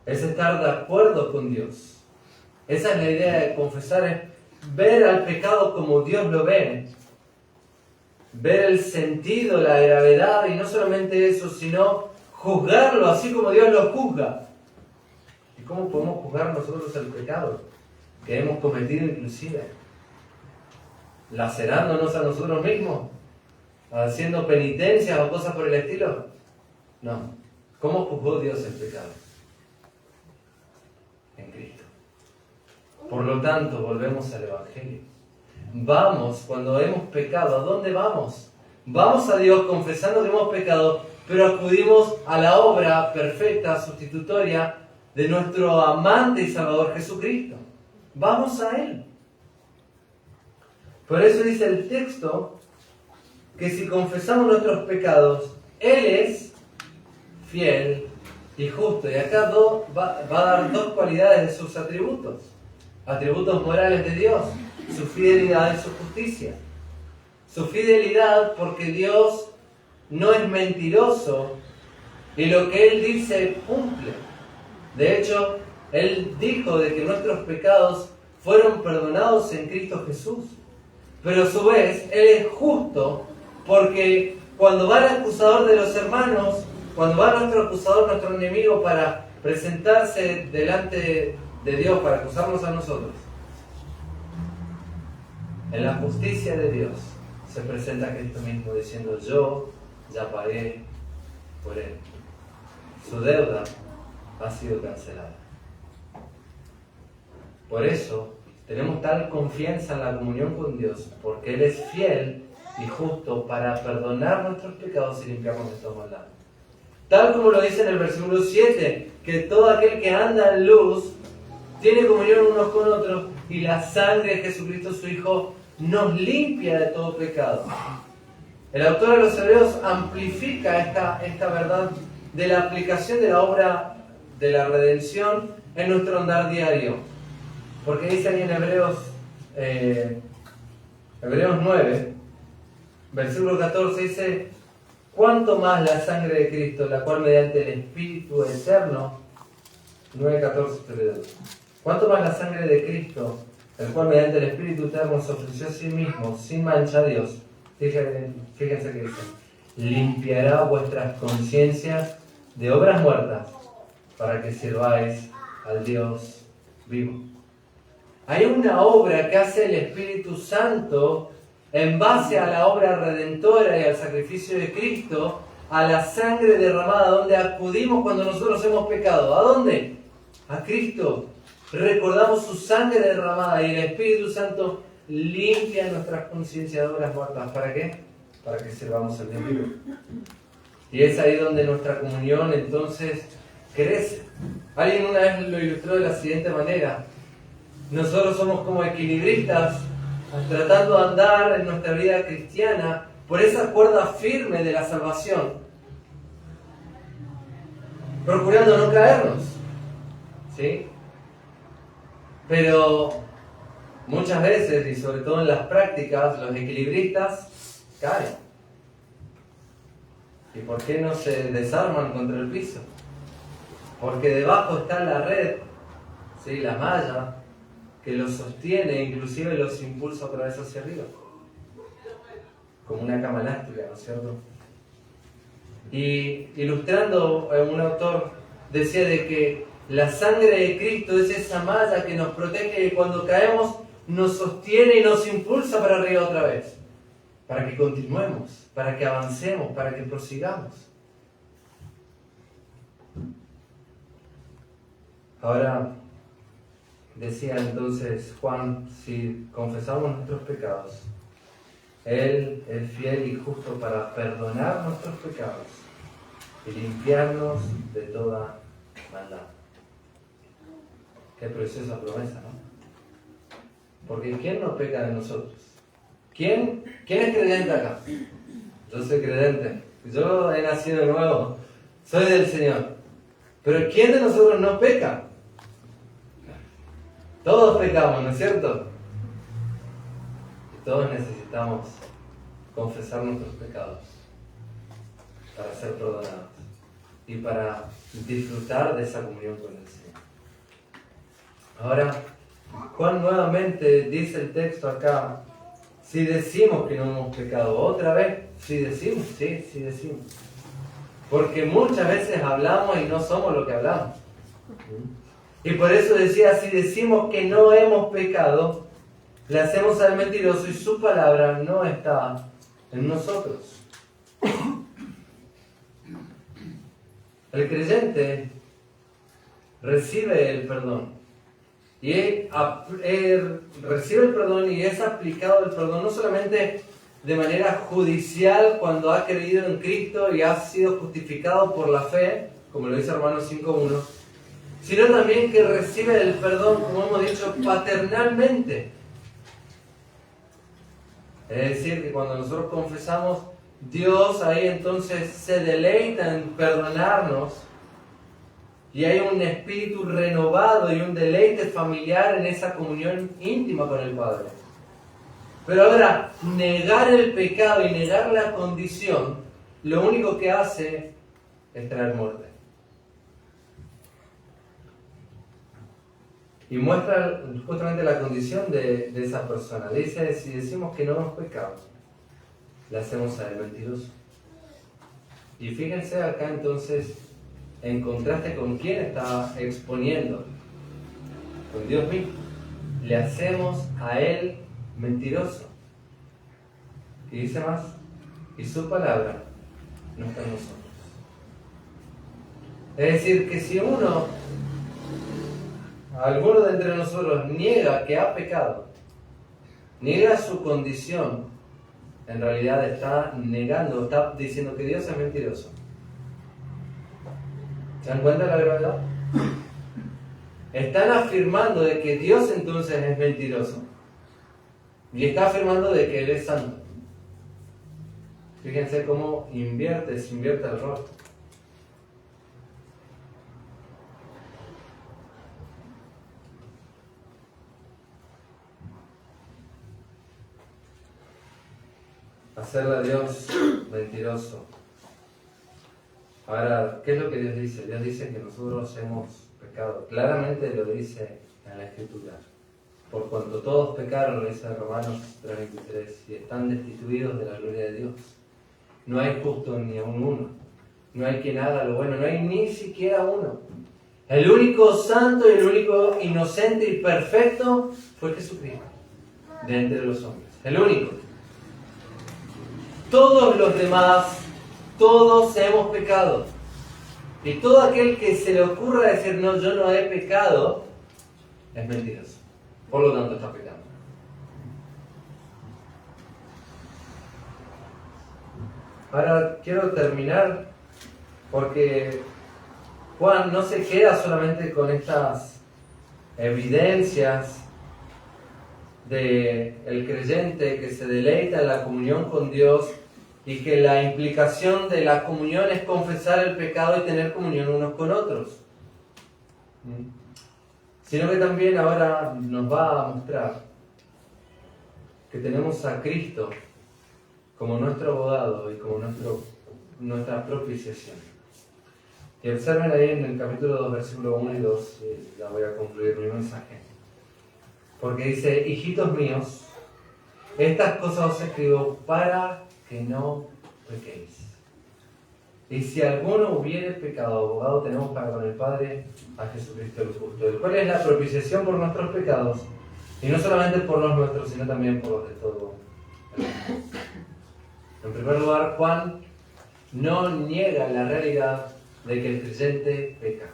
Es estar de acuerdo con Dios. Esa es la idea de confesar, es ver al pecado como Dios lo ve. Ver el sentido, la gravedad, y no solamente eso, sino juzgarlo así como Dios lo juzga. ¿Y cómo podemos juzgar nosotros el pecado que hemos cometido inclusive? ¿Lacerándonos a nosotros mismos? ¿Haciendo penitencias o cosas por el estilo? No. ¿Cómo juzgó Dios el pecado? En Cristo. Por lo tanto, volvemos al Evangelio. Vamos, cuando hemos pecado, ¿a dónde vamos? Vamos a Dios confesando que hemos pecado, pero acudimos a la obra perfecta, sustitutoria de nuestro amante y Salvador Jesucristo. Vamos a Él. Por eso dice el texto que si confesamos nuestros pecados, Él es fiel y justo. Y acá va a dar dos cualidades de sus atributos. Atributos morales de Dios. Su fidelidad y su justicia. Su fidelidad porque Dios no es mentiroso y lo que Él dice cumple. De hecho, Él dijo de que nuestros pecados fueron perdonados en Cristo Jesús. Pero a su vez, Él es justo porque cuando va el acusador de los hermanos, cuando va nuestro acusador, nuestro enemigo, para presentarse delante de Dios, para acusarnos a nosotros, en la justicia de Dios se presenta Cristo mismo diciendo: yo ya pagué por Él. Su deuda ha sido cancelada. Por eso tenemos tal confianza en la comunión con Dios, porque Él es fiel y justo para perdonar nuestros pecados y limpiarnos de toda maldad. Tal como lo dice en el versículo 7, que todo aquel que anda en luz tiene comunión unos con otros, y la sangre de Jesucristo su Hijo nos limpia de todo pecado. El autor de los Hebreos amplifica esta verdad de la aplicación de la obra de la redención en nuestro andar diario. Porque dice ahí en Hebreos 9, versículo 14, dice: ¿cuánto más la sangre de Cristo, la cual mediante el Espíritu Eterno, 9:14, ¿cuánto más la sangre de Cristo, el cual mediante el Espíritu Eterno se ofreció a sí mismo, sin mancha a Dios? Fíjense que dice: limpiará vuestras conciencias de obras muertas, para que sirváis al Dios vivo. Hay una obra que hace el Espíritu Santo en base a la obra redentora y al sacrificio de Cristo, a la sangre derramada, donde acudimos cuando nosotros hemos pecado. ¿A dónde? A Cristo. Recordamos su sangre derramada y el Espíritu Santo limpia nuestras conciencias de obras muertas. ¿Para qué? Para que sirvamos al Dios vivo. Y es ahí donde nuestra comunión entonces crece. Alguien una vez lo ilustró de la siguiente manera: nosotros somos como equilibristas tratando de andar en nuestra vida cristiana por esa cuerda firme de la salvación, procurando no caernos, ¿sí? Pero muchas veces, y sobre todo en las prácticas, los equilibristas caen. ¿Y por qué no se desarman contra el piso? Porque debajo está la red, ¿sí? La malla que los sostiene, inclusive los impulsa otra vez hacia arriba, como una cama elástica, ¿no es cierto? Y ilustrando, un autor decía de que la sangre de Cristo es esa malla que nos protege y cuando caemos nos sostiene y nos impulsa para arriba otra vez, para que continuemos, para que avancemos, para que prosigamos. Ahora, decía entonces Juan, si confesamos nuestros pecados, Él es fiel y justo para perdonar nuestros pecados y limpiarnos de toda maldad. Qué preciosa promesa, ¿no? Porque ¿quién no peca de nosotros? ¿Quién es creyente acá? Yo soy creyente. Yo he nacido de nuevo. Soy del Señor. Pero ¿quién de nosotros no peca? Todos pecamos, ¿no es cierto? Y todos necesitamos confesar nuestros pecados para ser perdonados y para disfrutar de esa comunión con el Señor. Ahora, Juan nuevamente dice el texto acá: si decimos que no hemos pecado, otra vez, si decimos, sí decimos. Porque muchas veces hablamos y no somos lo que hablamos. Y por eso decía: si decimos que no hemos pecado, le hacemos al mentiroso y su palabra no está en nosotros. El creyente recibe el perdón. Y recibe el perdón y es aplicado el perdón no solamente de manera judicial cuando ha creído en Cristo y ha sido justificado por la fe, como lo dice Romanos 5:1, sino también que recibe el perdón, como hemos dicho, paternalmente. Es decir, que cuando nosotros confesamos, Dios ahí entonces se deleita en perdonarnos y hay un espíritu renovado y un deleite familiar en esa comunión íntima con el Padre. Pero ahora, negar el pecado y negar la condición, lo único que hace es traer muerte. y muestra justamente la condición de esa persona. Dice, si decimos que no hemos pecado, le hacemos a él mentiroso. Y fíjense acá entonces, en contraste con quién está exponiendo, con Dios mismo. Le hacemos a él mentiroso. Y dice más, y su palabra no está en nosotros. Es decir, que si alguno de entre nosotros niega que ha pecado, niega su condición, en realidad está negando, está diciendo que Dios es mentiroso. ¿Se dan cuenta de la gravedad? Están afirmando de que Dios entonces es mentiroso. Y está afirmando de que Él es santo. Fíjense cómo se invierte el rol. Hacerle a Dios mentiroso. Ahora, ¿qué es lo que Dios dice? Dios dice que nosotros hemos pecado. Claramente lo dice en la Escritura. Por cuanto todos pecaron, lo dice Romanos 3:23, y están destituidos de la gloria de Dios. No hay justo ni aun uno. No hay quien haga lo bueno. No hay ni siquiera uno. El único santo y el único inocente y perfecto fue Jesucristo, de entre los hombres. El único. Todos los demás, todos hemos pecado. Y todo aquel que se le ocurra decir, no, yo no he pecado, es mentiroso. Por lo tanto, está pecando. Ahora quiero terminar porque Juan no se queda solamente con estas evidencias del creyente que se deleita en la comunión con Dios y que la implicación de la comunión es confesar el pecado y tener comunión unos con otros. Sino que también ahora nos va a mostrar que tenemos a Cristo como nuestro abogado y como nuestra propiciación. Y observen ahí en el capítulo 2, versículos 1 y 2, y ya voy a concluir mi mensaje. Porque dice, hijitos míos, estas cosas os escribo para que no pequéis. Y si alguno hubiere pecado, abogado tenemos para con el Padre a Jesucristo el justo, el cual es la propiciación por nuestros pecados, y no solamente por los nuestros, sino también por los de todo el mundo. En primer lugar, Juan no niega la realidad de que el creyente peca.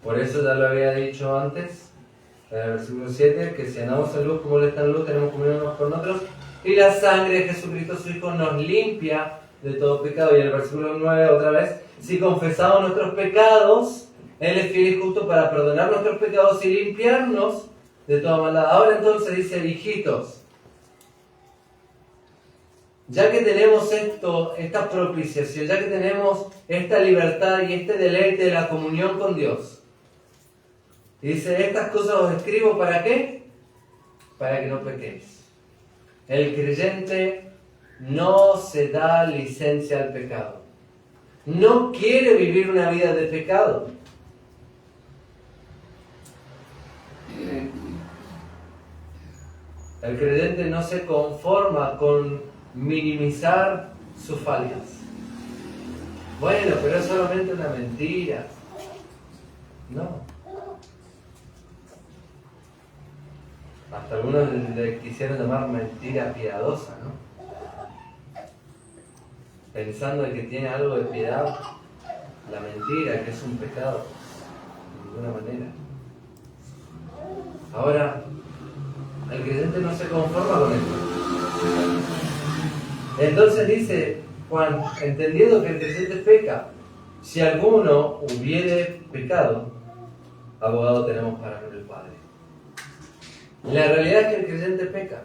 Por eso ya lo había dicho antes, en el versículo 7, que si andamos en luz como Él está en luz, tenemos comunión unos con otros, y la sangre de Jesucristo su Hijo nos limpia de todo pecado. Y en el versículo 9 otra vez, si confesamos nuestros pecados, Él es fiel y justo para perdonar nuestros pecados y limpiarnos de toda maldad. Ahora entonces dice, hijitos, ya que tenemos esta propiciación, ya que tenemos esta libertad y este deleite de la comunión con Dios, y dice, estas cosas os escribo, ¿para qué? Para que no pequéis. El creyente no se da licencia al pecado. No quiere vivir una vida de pecado. El creyente no se conforma con minimizar sus fallas. Bueno, pero es solamente una mentira. No. Hasta algunos le quisieron llamar mentira piadosa, ¿no? Pensando de que tiene algo de piedad, la mentira, que es un pecado, de ninguna manera. Ahora, el creyente no se conforma con esto. Entonces dice Juan, entendiendo que el creyente peca, si alguno hubiere pecado, abogado tenemos para con el Padre. La realidad es que el creyente peca,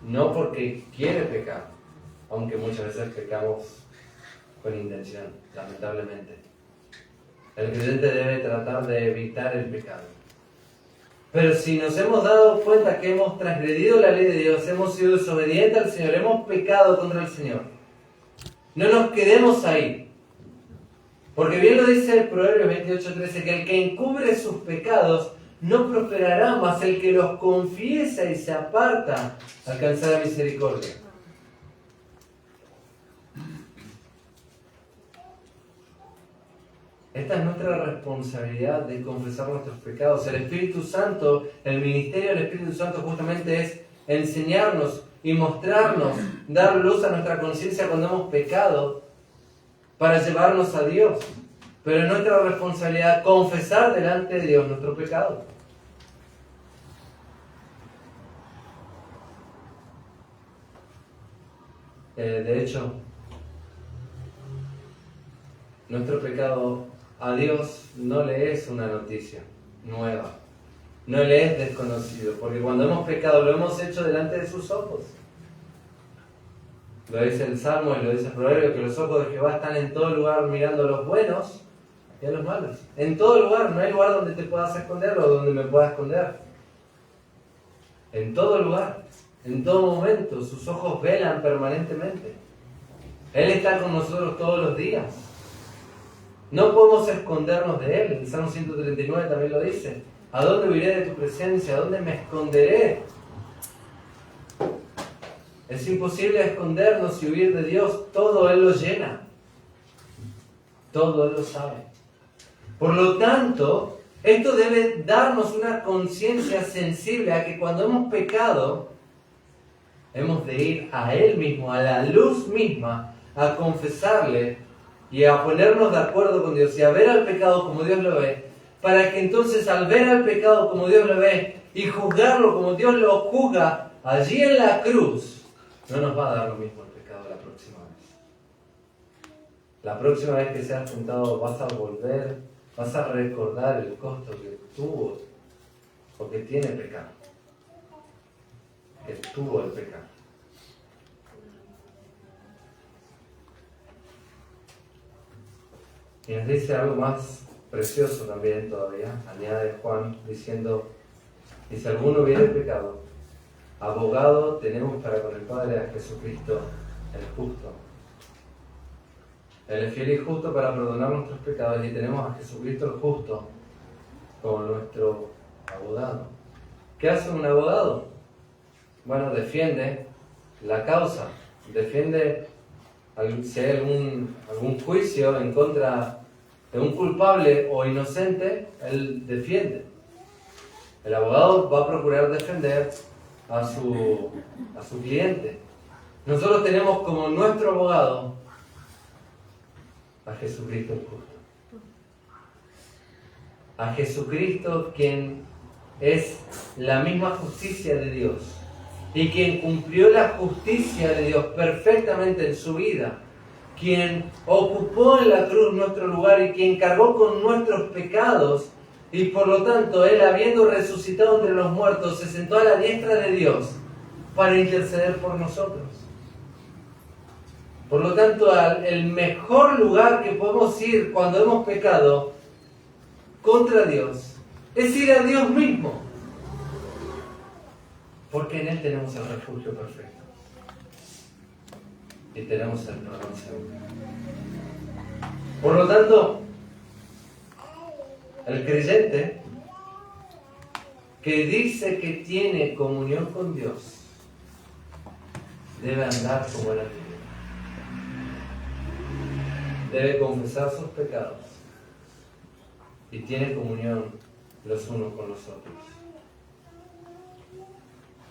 no porque quiere pecar, aunque muchas veces pecamos con intención, lamentablemente. El creyente debe tratar de evitar el pecado. Pero si nos hemos dado cuenta que hemos transgredido la ley de Dios, hemos sido desobedientes al Señor, hemos pecado contra el Señor, no nos quedemos ahí. Porque bien lo dice Proverbios 28:13, que el que encubre sus pecados no prosperará, mas el que los confiesa y se aparta alcanzará misericordia. Esta es nuestra responsabilidad de confesar nuestros pecados. El Espíritu Santo, el ministerio del Espíritu Santo justamente es enseñarnos y mostrarnos, dar luz a nuestra conciencia cuando hemos pecado para llevarnos a Dios. Pero es nuestra responsabilidad confesar delante de Dios nuestro pecado. De hecho, nuestro pecado a Dios no le es una noticia nueva, no le es desconocido, porque cuando hemos pecado lo hemos hecho delante de sus ojos. Lo dice el Salmo y lo dice el Proverbio, que los ojos de Jehová están en todo lugar mirando a los buenos y a los malos. En todo lugar, no hay lugar donde te puedas esconder o donde me pueda esconder. En todo lugar, en todo momento, sus ojos velan permanentemente. Él está con nosotros todos los días. No podemos escondernos de Él. El Salmo 139 también lo dice. ¿A dónde huiré de tu presencia? ¿A dónde me esconderé? Es imposible escondernos y huir de Dios. Todo Él lo llena. Todo Él lo sabe. Por lo tanto, esto debe darnos una conciencia sensible a que cuando hemos pecado, hemos de ir a Él mismo, a la luz misma, a confesarle y a ponernos de acuerdo con Dios y a ver al pecado como Dios lo ve, para que entonces al ver al pecado como Dios lo ve y juzgarlo como Dios lo juzga allí en la cruz, no nos va a dar lo mismo el pecado la próxima vez. La próxima vez que seas tentado vas a volver, vas a recordar el costo que tuvo o que tiene pecado, que tuvo el pecado. Y nos dice algo más precioso también todavía, añade Juan diciendo, y si alguno hubiere pecado, abogado tenemos para con el Padre a Jesucristo el justo. Él es fiel y justo para perdonar nuestros pecados y tenemos a Jesucristo el justo como nuestro abogado. ¿Qué hace un abogado? Bueno, defiende la causa, defiende si hay algún juicio en contra de un culpable o inocente, él defiende. El abogado va a procurar defender a su cliente. Nosotros tenemos como nuestro abogado a Jesucristo el justo. A Jesucristo, quien es la misma justicia de Dios y quien cumplió la justicia de Dios perfectamente en su vida, quien ocupó en la cruz nuestro lugar y quien cargó con nuestros pecados, y por lo tanto Él, habiendo resucitado entre los muertos, se sentó a la diestra de Dios para interceder por nosotros. Por lo tanto, el mejor lugar que podemos ir cuando hemos pecado contra Dios es ir a Dios mismo, porque en Él tenemos el refugio perfecto y tenemos el perdón seguro. Por lo tanto, el creyente que dice que tiene comunión con Dios debe andar como Él vive. Debe confesar sus pecados y tiene comunión los unos con los otros.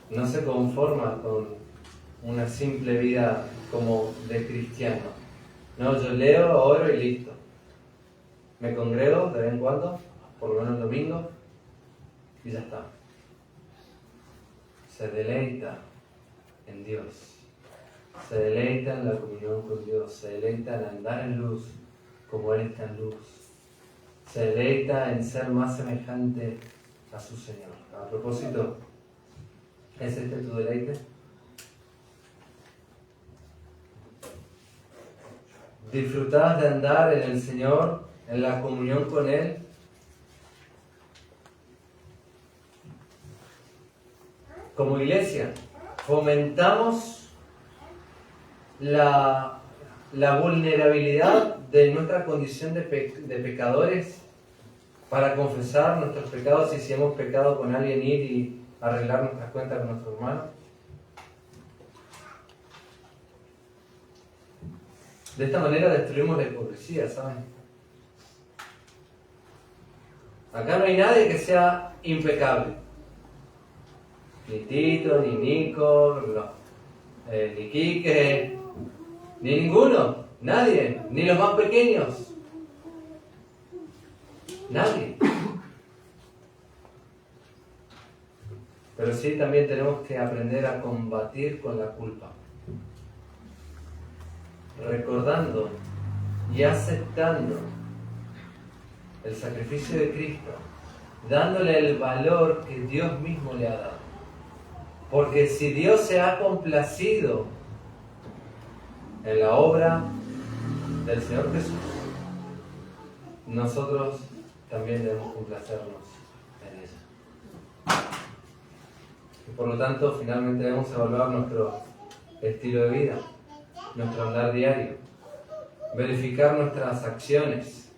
No se conforma con una simple vida como de cristiano. No, yo leo, oro y listo. Me congrego de vez en cuando, por lo menos el domingo, y ya está. Se deleita en Dios. Se deleita en la comunión con Dios. Se deleita en andar en luz como Él está en luz. Se deleita en ser más semejante a su Señor. A propósito, ¿es este tu deleite? ¿Disfrutás de andar en el Señor, en la comunión con Él? Como iglesia, fomentamos la vulnerabilidad de nuestra condición de pecadores para confesar nuestros pecados y si hemos pecado con alguien ir y arreglar nuestras cuentas con nuestro hermano? De esta manera destruimos la hipocresía, ¿saben? Acá no hay nadie que sea impecable. Ni Tito, ni Nico, ni Quique, ni ninguno, nadie, ni los más pequeños. Nadie. Pero sí también tenemos que aprender a combatir con la culpa. Recordando y aceptando el sacrificio de Cristo, dándole el valor que Dios mismo le ha dado. Porque si Dios se ha complacido en la obra del Señor Jesús, nosotros también debemos complacernos en ella. Y por lo tanto, finalmente debemos evaluar nuestro estilo de vida, nuestro andar diario, verificar nuestras acciones,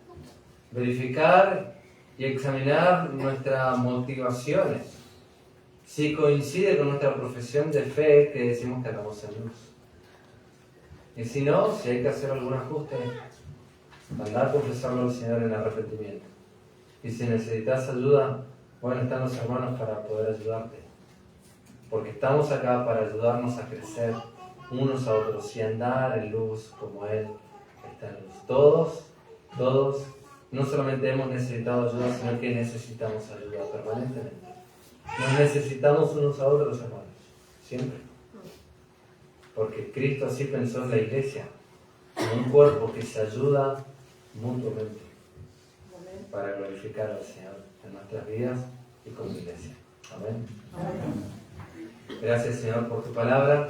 verificar y examinar nuestras motivaciones, si coincide con nuestra profesión de fe que decimos que andamos en luz. Y si no, si hay que hacer algún ajuste, andar a confesarlo al Señor en arrepentimiento. Y si necesitas ayuda, bueno, están los hermanos para poder ayudarte. Porque estamos acá para ayudarnos a crecer unos a otros y andar en luz como Él está en luz. Todos, no solamente hemos necesitado ayuda, sino que necesitamos ayuda permanentemente. Nos necesitamos unos a otros, hermanos, siempre. Porque Cristo así pensó en la iglesia, en un cuerpo que se ayuda mutuamente para glorificar al Señor en nuestras vidas y como iglesia. Amén. Gracias, Señor, por tu palabra.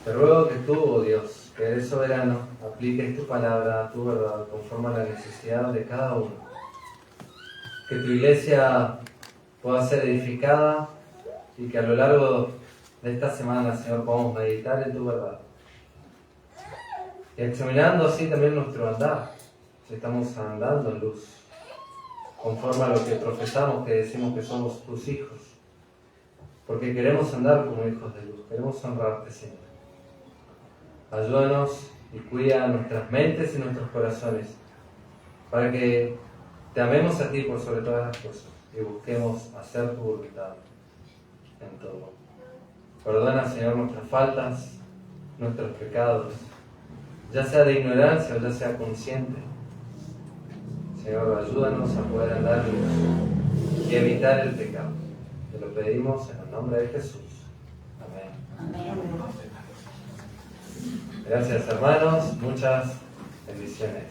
Te ruego que tú, oh Dios, que eres soberano, apliques tu palabra, tu verdad, conforme a la necesidad de cada uno. Que tu iglesia pueda ser edificada y que a lo largo de esta semana, Señor, podamos meditar en tu verdad. Y examinando así también nuestro andar, si estamos andando en luz, conforme a lo que profesamos, que decimos que somos tus hijos. Porque queremos andar como hijos de luz, queremos honrarte, Señor. Ayúdanos y cuida nuestras mentes y nuestros corazones, para que te amemos a ti por sobre todas las cosas y busquemos hacer tu voluntad en todo. Perdona, Señor, nuestras faltas, nuestros pecados, ya sea de ignorancia o ya sea consciente. Señor, ayúdanos a poder andar en luz y evitar el pecado. Te lo pedimos en el nombre de Jesús. Amén. Amén. Gracias, hermanos. Muchas bendiciones.